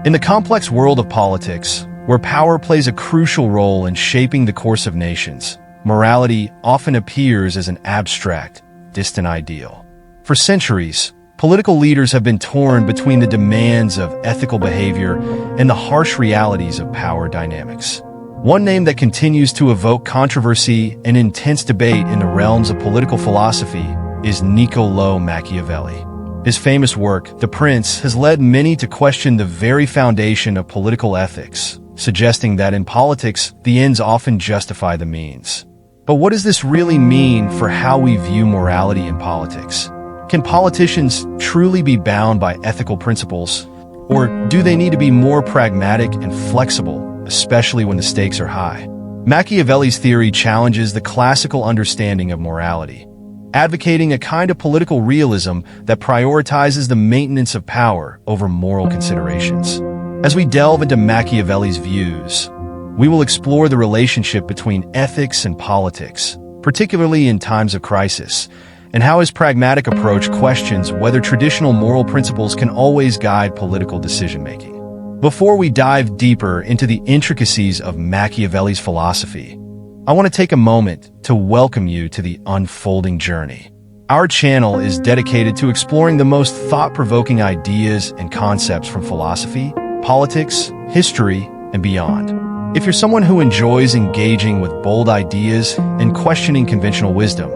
In the complex world of politics, where power plays a crucial role in shaping the course of nations, morality often appears as an abstract, distant ideal. For centuries, political leaders have been torn between the demands of ethical behavior and the harsh realities of power dynamics. One name that continues to evoke controversy and intense debate in the realms of political philosophy is Niccolò Machiavelli. His famous work, The Prince, has led many to question the very foundation of political ethics, suggesting that in politics, the ends often justify the means. But what does this really mean for how we view morality in politics? Can politicians truly be bound by ethical principles? Or do they need to be more pragmatic and flexible, especially when the stakes are high? Machiavelli's theory challenges the classical understanding of morality, advocating a kind of political realism that prioritizes the maintenance of power over moral considerations. As we delve into Machiavelli's views, we will explore the relationship between ethics and politics, particularly in times of crisis, and how his pragmatic approach questions whether traditional moral principles can always guide political decision-making. Before we dive deeper into the intricacies of Machiavelli's philosophy, I want to take a moment to welcome you to the unfolding journey. Our channel is dedicated to exploring the most thought-provoking ideas and concepts from philosophy, politics, history, and beyond. If you're someone who enjoys engaging with bold ideas and questioning conventional wisdom,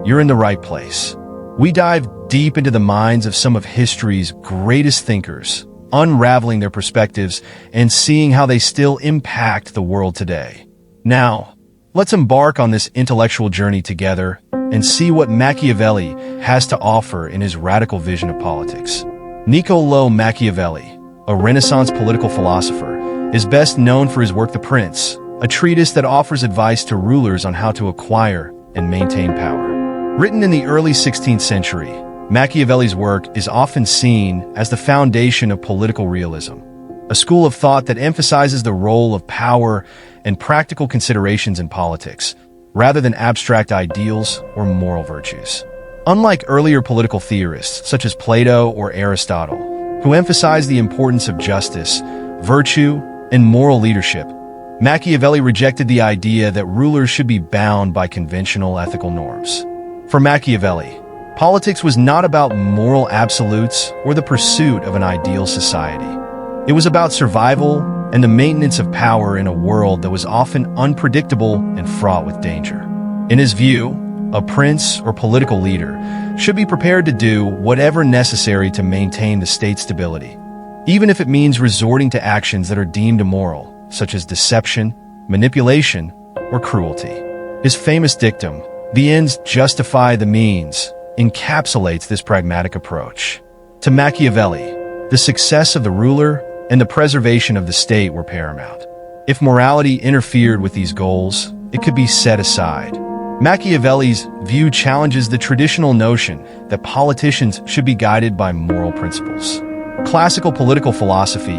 you're in the right place. We dive deep into the minds of some of history's greatest thinkers, unraveling their perspectives and seeing how they still impact the world today. Now, let's embark on this intellectual journey together and see what Machiavelli has to offer in his radical vision of politics. Niccolò Machiavelli, a Renaissance political philosopher, is best known for his work The Prince, a treatise that offers advice to rulers on how to acquire and maintain power. Written in the early 16th century, Machiavelli's work is often seen as the foundation of political realism, a school of thought that emphasizes the role of power and practical considerations in politics, rather than abstract ideals or moral virtues. Unlike earlier political theorists, such as Plato or Aristotle, who emphasized the importance of justice, virtue, and moral leadership, Machiavelli rejected the idea that rulers should be bound by conventional ethical norms. For Machiavelli, politics was not about moral absolutes or the pursuit of an ideal society. It was about survival and the maintenance of power in a world that was often unpredictable and fraught with danger. In his view, a prince or political leader should be prepared to do whatever necessary to maintain the state's stability, even if it means resorting to actions that are deemed immoral, such as deception, manipulation, or cruelty. His famous dictum, "The ends justify the means," encapsulates this pragmatic approach. To Machiavelli, the success of the ruler and the preservation of the state were paramount. If morality interfered with these goals, it could be set aside. Machiavelli's view challenges the traditional notion that politicians should be guided by moral principles. Classical political philosophy,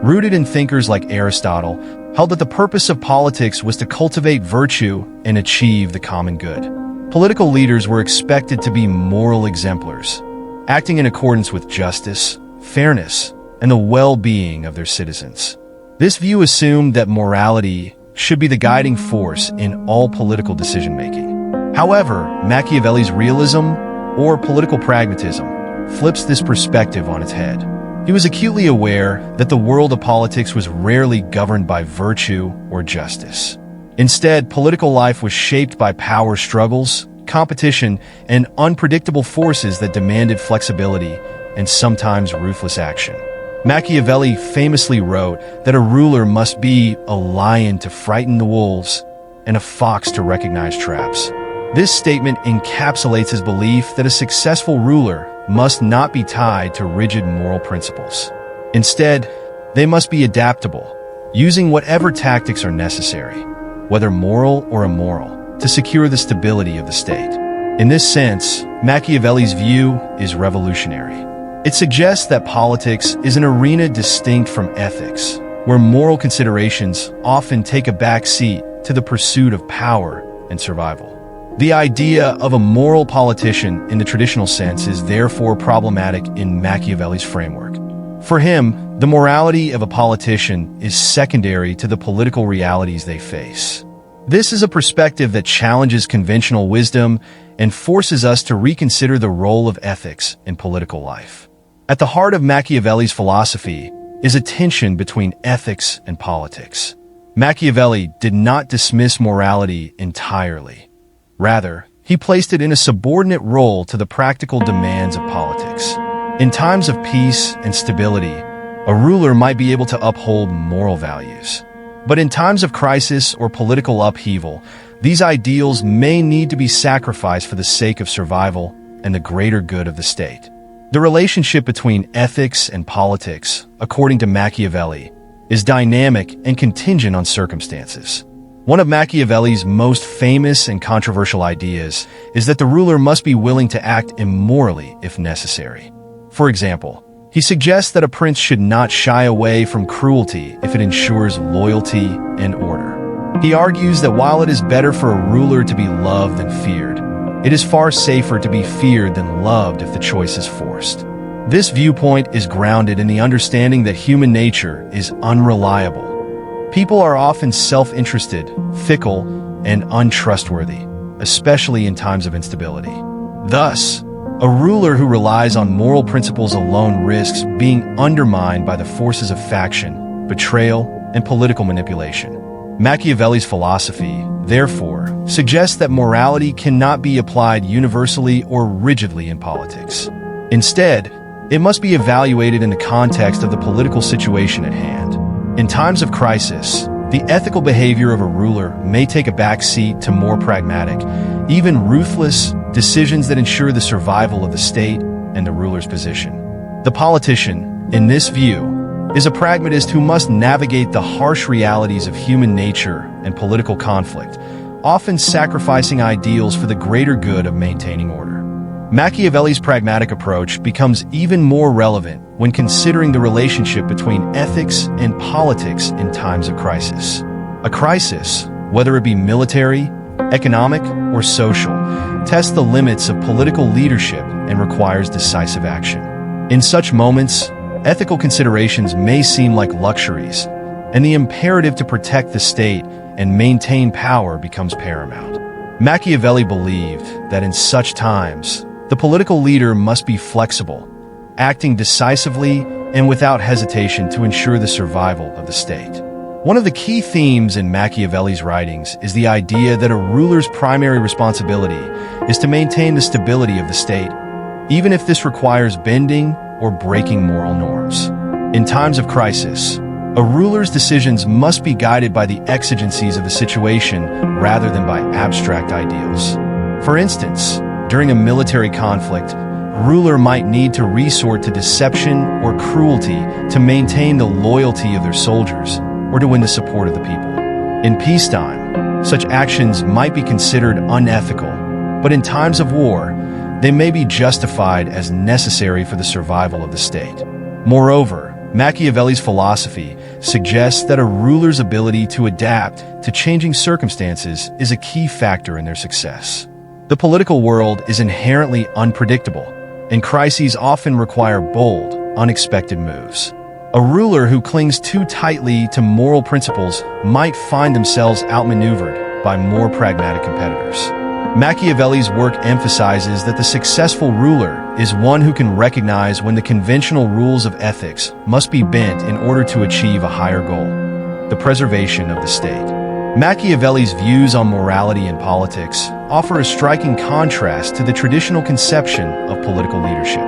rooted in thinkers like Aristotle, held that the purpose of politics was to cultivate virtue and achieve the common good. Political leaders were expected to be moral exemplars, acting in accordance with justice, fairness, and the well-being of their citizens. This view assumed that morality should be the guiding force in all political decision-making. However, Machiavelli's realism, or political pragmatism, flips this perspective on its head. He was acutely aware that the world of politics was rarely governed by virtue or justice. Instead, political life was shaped by power struggles, competition, and unpredictable forces that demanded flexibility and sometimes ruthless action. Machiavelli famously wrote that a ruler must be a lion to frighten the wolves and a fox to recognize traps. This statement encapsulates his belief that a successful ruler must not be tied to rigid moral principles. Instead, they must be adaptable, using whatever tactics are necessary, whether moral or immoral, to secure the stability of the state. In this sense, Machiavelli's view is revolutionary. It suggests that politics is an arena distinct from ethics, where moral considerations often take a back seat to the pursuit of power and survival. The idea of a moral politician in the traditional sense is therefore problematic in Machiavelli's framework. For him, The morality of a politician is secondary to the political realities they face. This is a perspective that challenges conventional wisdom and forces us to reconsider the role of ethics in political life. At the heart of Machiavelli's philosophy is a tension between ethics and politics. Machiavelli did not dismiss morality entirely. Rather, he placed it in a subordinate role to the practical demands of politics. In times of peace and stability, a ruler might be able to uphold moral values. But in times of crisis or political upheaval, these ideals may need to be sacrificed for the sake of survival and the greater good of the state. The relationship between ethics and politics, according to Machiavelli, is dynamic and contingent on circumstances. One of Machiavelli's most famous and controversial ideas is that the ruler must be willing to act immorally if necessary. For example, he suggests that a prince should not shy away from cruelty if it ensures loyalty and order. He argues that while it is better for a ruler to be loved than feared, it is far safer to be feared than loved if the choice is forced. This viewpoint is grounded in the understanding that human nature is unreliable. People are often self-interested, fickle, and untrustworthy, especially in times of instability. Thus, a ruler who relies on moral principles alone risks being undermined by the forces of faction, betrayal, and political manipulation. Machiavelli's philosophy, therefore, suggests that morality cannot be applied universally or rigidly in politics. Instead, it must be evaluated in the context of the political situation at hand. In times of crisis, the ethical behavior of a ruler may take a back seat to more pragmatic, even ruthless, decisions that ensure the survival of the state and the ruler's position. The politician, in this view, is a pragmatist who must navigate the harsh realities of human nature and political conflict, often sacrificing ideals for the greater good of maintaining order. Machiavelli's pragmatic approach becomes even more relevant when considering the relationship between ethics and politics in times of crisis. A crisis, whether it be military, economic, or social, tests the limits of political leadership and requires decisive action. In such moments, ethical considerations may seem like luxuries, and the imperative to protect the state and maintain power becomes paramount. Machiavelli believed that in such times, the political leader must be flexible, acting decisively and without hesitation to ensure the survival of the state. One of the key themes in Machiavelli's writings is the idea that a ruler's primary responsibility is to maintain the stability of the state, even if this requires bending or breaking moral norms. In times of crisis, a ruler's decisions must be guided by the exigencies of the situation rather than by abstract ideals. For instance, during a military conflict, a ruler might need to resort to deception or cruelty to maintain the loyalty of their soldiers or to win the support of the people. In peacetime, such actions might be considered unethical, but in times of war, they may be justified as necessary for the survival of the state. Moreover, Machiavelli's philosophy suggests that a ruler's ability to adapt to changing circumstances is a key factor in their success. The political world is inherently unpredictable, and crises often require bold, unexpected moves. A ruler who clings too tightly to moral principles might find themselves outmaneuvered by more pragmatic competitors. Machiavelli's work emphasizes that the successful ruler is one who can recognize when the conventional rules of ethics must be bent in order to achieve a higher goal, the preservation of the state. Machiavelli's views on morality and politics offer a striking contrast to the traditional conception of political leadership.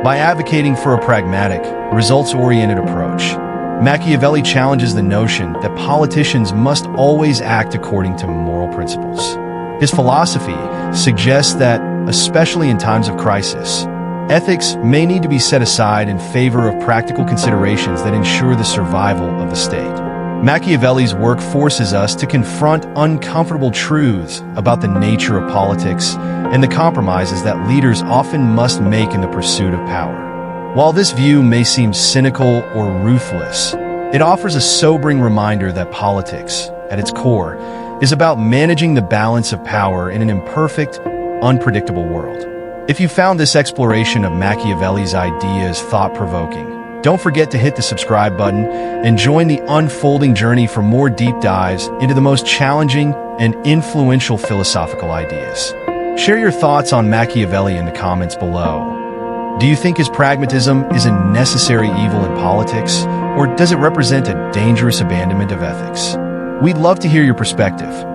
By advocating for a pragmatic, results-oriented approach, Machiavelli challenges the notion that politicians must always act according to moral principles. His philosophy suggests that, especially in times of crisis, ethics may need to be set aside in favor of practical considerations that ensure the survival of the state. Machiavelli's work forces us to confront uncomfortable truths about the nature of politics and the compromises that leaders often must make in the pursuit of power. While this view may seem cynical or ruthless, it offers a sobering reminder that politics, at its core, is about managing the balance of power in an imperfect, unpredictable world. If you found this exploration of Machiavelli's ideas thought-provoking, Don't forget to hit the subscribe button and join the unfolding journey for more deep dives into the most challenging and influential philosophical ideas. Share your thoughts on Machiavelli in the comments below. Do you think his pragmatism is a necessary evil in politics, or does it represent a dangerous abandonment of ethics? We'd love to hear your perspective.